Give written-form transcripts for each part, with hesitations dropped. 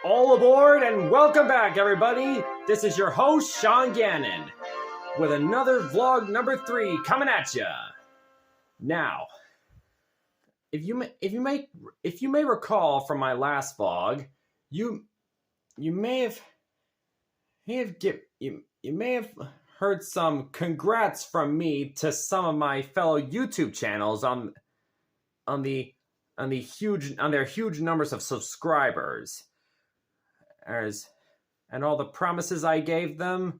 All aboard and welcome back, everybody. This is your host, Sean Gannon, with another vlog number 3 coming at ya. Now, if you may recall from my last vlog, you may have heard some congrats from me to some of my fellow YouTube channels on their huge numbers of subscribers. And all the promises I gave them,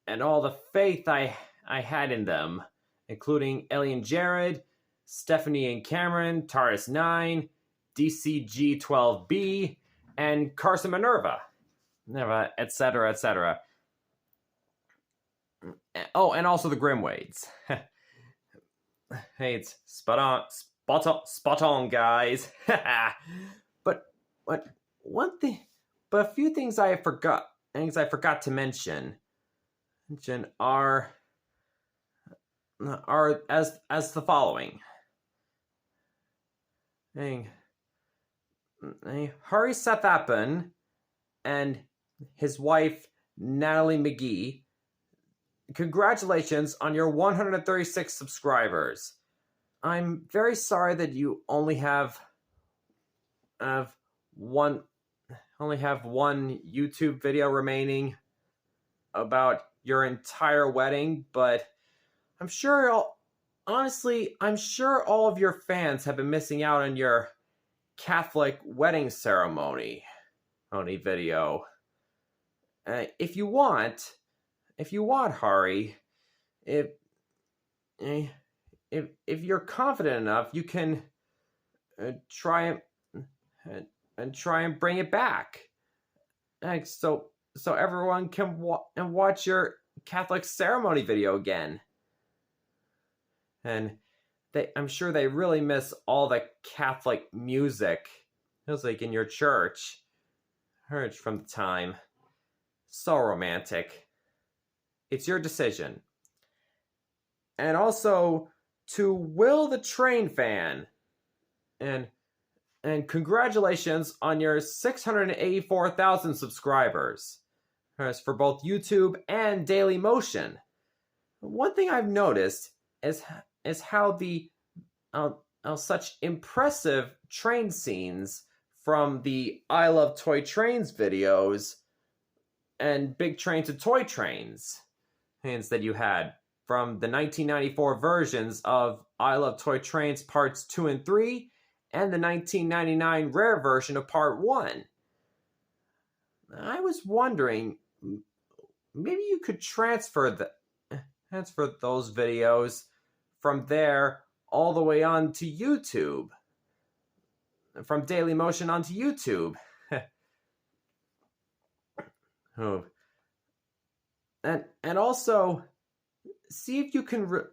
and all the faith I had in them, including Ellie and Jared, Stephanie and Cameron, Taurus9, DCG12B, and Carson Minerva, etc., etc. Oh, and also the Grimwades. Hey, it's spot on, guys. But a few things I forgot to mention are as the following. Hari Sathapan and his wife Natalie McGee, congratulations on your 136 subscribers. I'm very sorry that you only have one YouTube video remaining about your entire wedding, but I'm sure all of your fans have been missing out on your Catholic wedding ceremony video. If you want, Hari, if you're confident enough, you can try and bring it back, so everyone can watch your Catholic ceremony video again. And I'm sure they really miss all the Catholic music in your church. Heard from the time. So romantic. It's your decision. And also to Will the Train Fan, and congratulations on your 684,000 subscribers. For both YouTube and Daily Motion. One thing I've noticed is how such impressive train scenes from the I Love Toy Trains videos and Big Train to Toy Trains that you had from the 1994 versions of I Love Toy Trains Parts 2 and 3 and the 1999 rare version of Part 1. I was wondering, maybe you could transfer those videos from there all the way on to YouTube. From Daily Motion onto YouTube. Oh. And also, see if you can,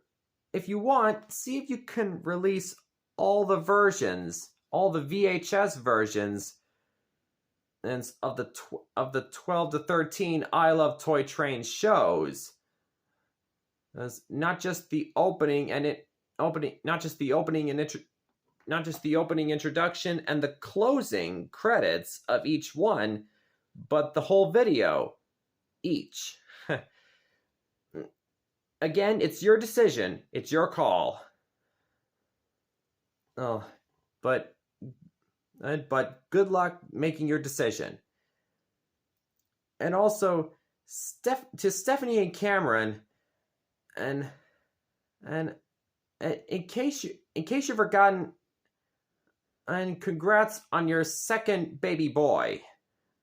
if you want, see if you can release all the versions, all the VHS versions of the 12 to 13 I Love Toy Train shows. Not just the opening introduction and the closing credits of each one, but the whole video each. Again, it's your decision. It's your call. Oh, but good luck making your decision. And also, to Stephanie and Cameron, and in case you've forgotten, and congrats on your second baby boy.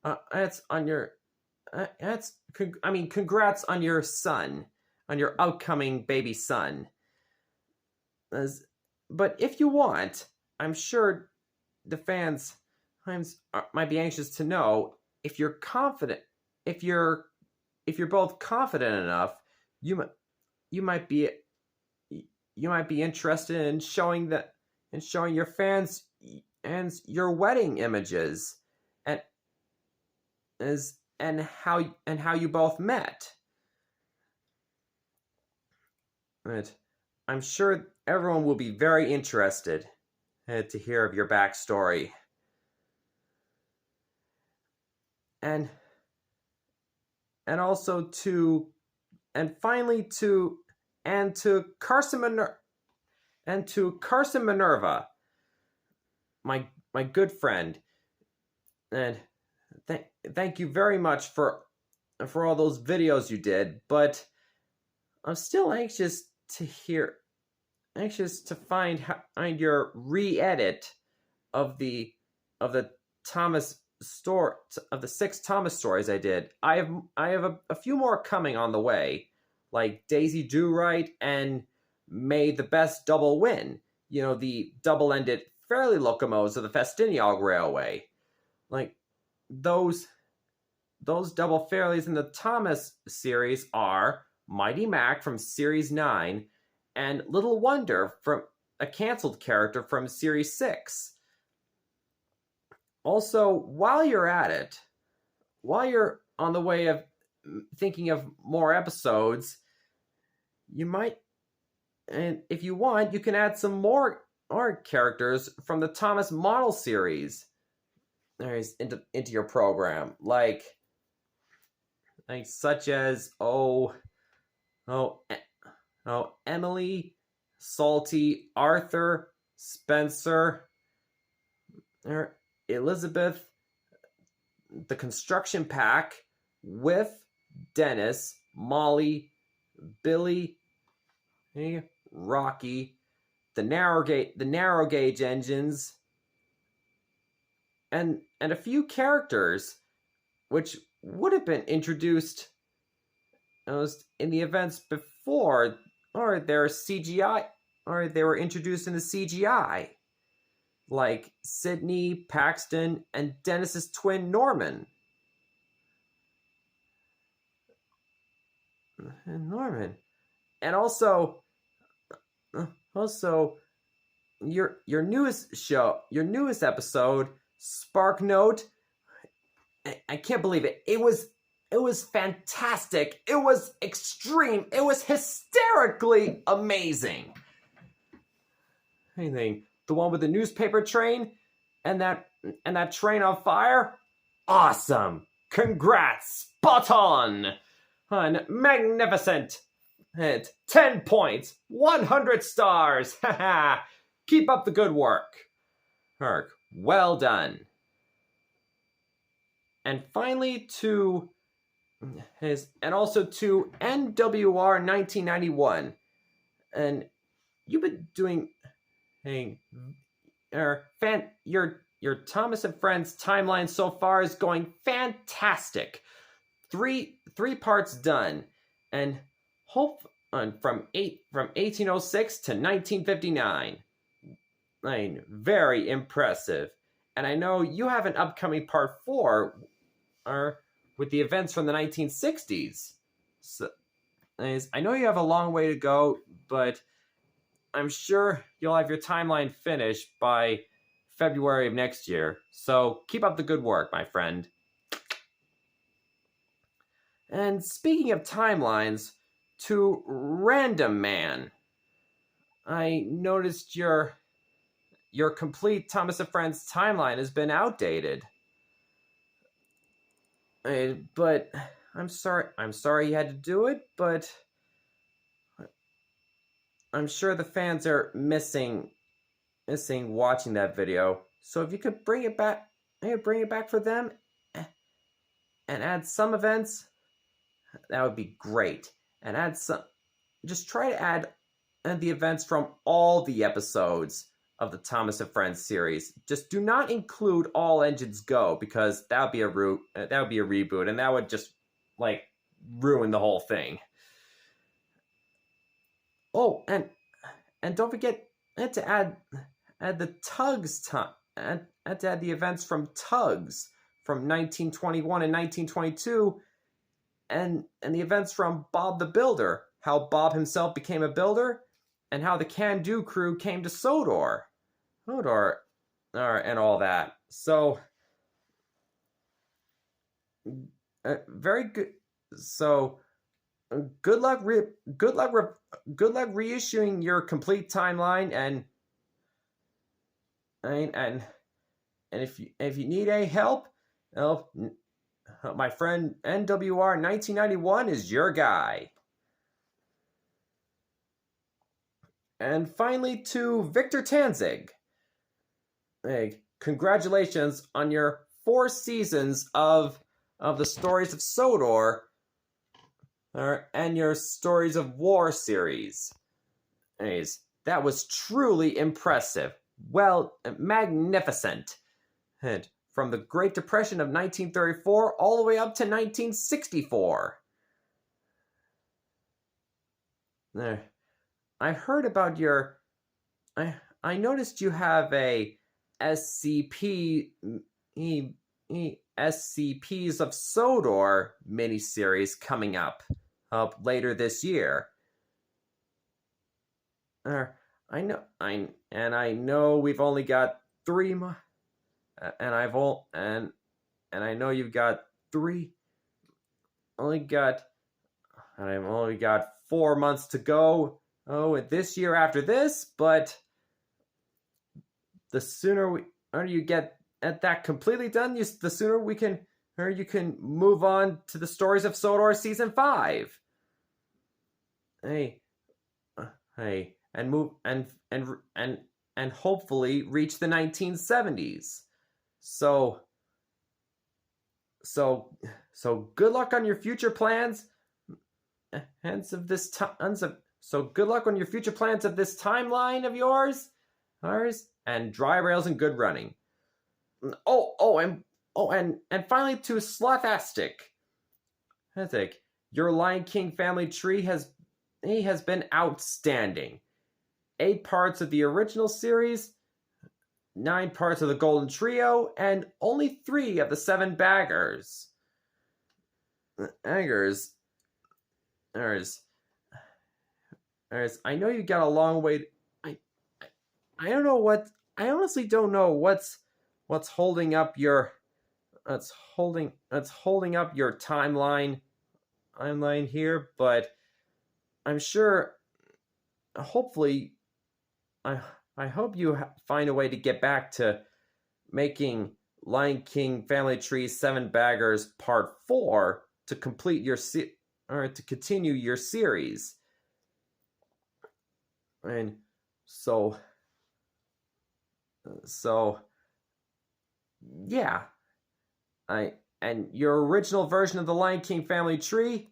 Congrats on your son, on your upcoming baby son. But if you want, I'm sure the fans might be anxious to know if you're confident. If you're both confident enough, you might be interested in showing your fans and your wedding images and how you both met. But I'm sure everyone will be very interested to hear of your backstory. and also to, and finally to, and to Carson Minerva, my good friend, and thank you very much for all those videos you did. But I'm still anxious to find your re-edit of the Thomas story, of the 6 Thomas stories I did. I have a few more coming on the way, like Daisy Do Right and May the Best Double Win. You know, the double-ended fairly locomotives of the Festiniog Railway. Like those double fairlies in the Thomas series are Mighty Mac from Series 9 and Little Wonder, from a canceled character from Series 6. Also, while you're at it, while you're on the way of thinking of more episodes, you might, and if you want, you can add some more characters from the Thomas model series into your program, like such as Emily, Salty, Arthur, Spencer, Elizabeth, the Construction Pack, with Dennis, Molly, Billy, Rocky, the narrow gauge engines, and a few characters which would have been introduced in the events before, or they're CGI, or they were introduced in the CGI, like Sydney, Paxton, and Dennis's twin Norman. And also your newest episode, Spark Note. I can't believe it. It was fantastic. It was extreme. It was hysterically amazing. Anything, the one with the newspaper train and that train on fire? Awesome. Congrats. Spot on. Magnificent. 10 points. 100 stars. Keep up the good work. Well done. And finally to NWR 1991. And you've been doing your Thomas and Friends timeline so far is going fantastic. Three parts done, and from 1806 to 1959. Very impressive. And I know you have an upcoming part 4, with the events from the 1960s. So, I know you have a long way to go, but I'm sure you'll have your timeline finished by February of next year. So keep up the good work, my friend. And speaking of timelines, to Random Man, I noticed your complete Thomas and Friends timeline has been outdated. But I'm sorry you had to do it, but I'm sure the fans are missing watching that video. So if you could bring it back for them and add some events, that would be great. And just try to add the events from all the episodes of the Thomas and Friends series. Just do not include All Engines Go, because that would be a reboot, and that would just ruin the whole thing. Oh, and don't forget to add the Tugs and to add the events from Tugs from 1921 and 1922, and the events from Bob the Builder, how Bob himself became a builder, and how the Can-Do crew came to Sodor, and all that. So, very good. So, good luck reissuing your complete timeline, and if you need any help, my friend NWR 1991 is your guy. And finally to Victor Tanzig. Hey, congratulations on your 4 seasons of the Stories of Sodor and your Stories of War series. Anyways, that was truly impressive. Well, magnificent. And from the Great Depression of 1934 all the way up to 1964. I heard about your... I noticed you have a SCP... SCPs of Sodor miniseries coming up later this year. I know we've only got 3 months, and I know you've got 3. I've only got 4 months to go. This year after this, but the sooner you get at that completely done, the sooner you can move on to the Stories of Sodor season 5. And move and hopefully reach the 1970s. So good luck on your future plans. So good luck on your future plans of this timeline of yours, and dry rails and good running. And finally to Slothastic. Your Lion King family tree has been outstanding. 8 parts of the original series, 9 parts of the Golden Trio, and only 3 of the 7 baggers. I know you got a long way. I don't know what. I honestly don't know what's holding up your. That's holding up your timeline here, but I'm sure. Hopefully, I hope you find a way to get back to making Lion King Family Tree 7 Baggers Part 4 to complete your to continue your series. And so yeah. And your original version of the Lion King Family Tree,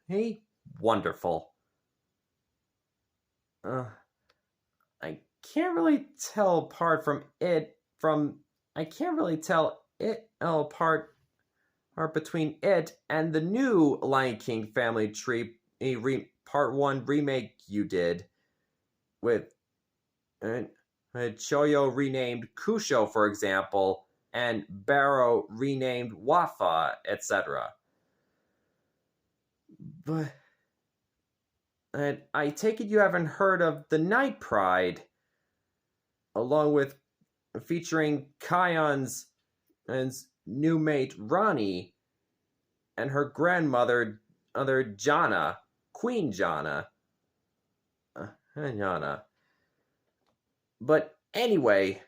hey, wonderful. I can't really tell apart between it and the new Lion King Family Tree Part 1 remake you did with Choyo renamed Kusho, for example, and Barrow renamed Wafa, etc. But I take it you haven't heard of The Night Pride, along with featuring Kion's new mate Ronnie and her grandmother, Jana, Queen Jana. Jana. But anyway,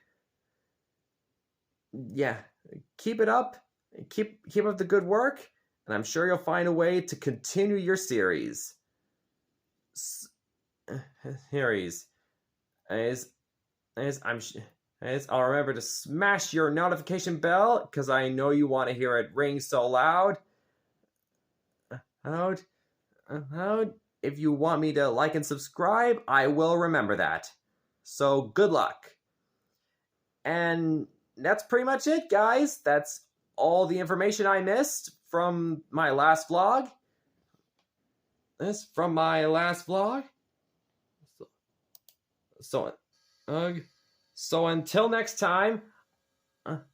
yeah, keep it up. Keep up the good work, and I'm sure you'll find a way to continue your series. I'll remember to smash your notification bell because I know you want to hear it ring so loud. If you want me to like and subscribe, I will remember that. So good luck. And that's pretty much it, guys. That's all the information I missed from my last vlog. So until next time,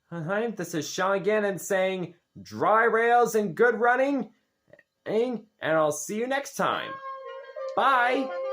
this is Sean Gannon saying dry rails and good running, and I'll see you next time. Bye!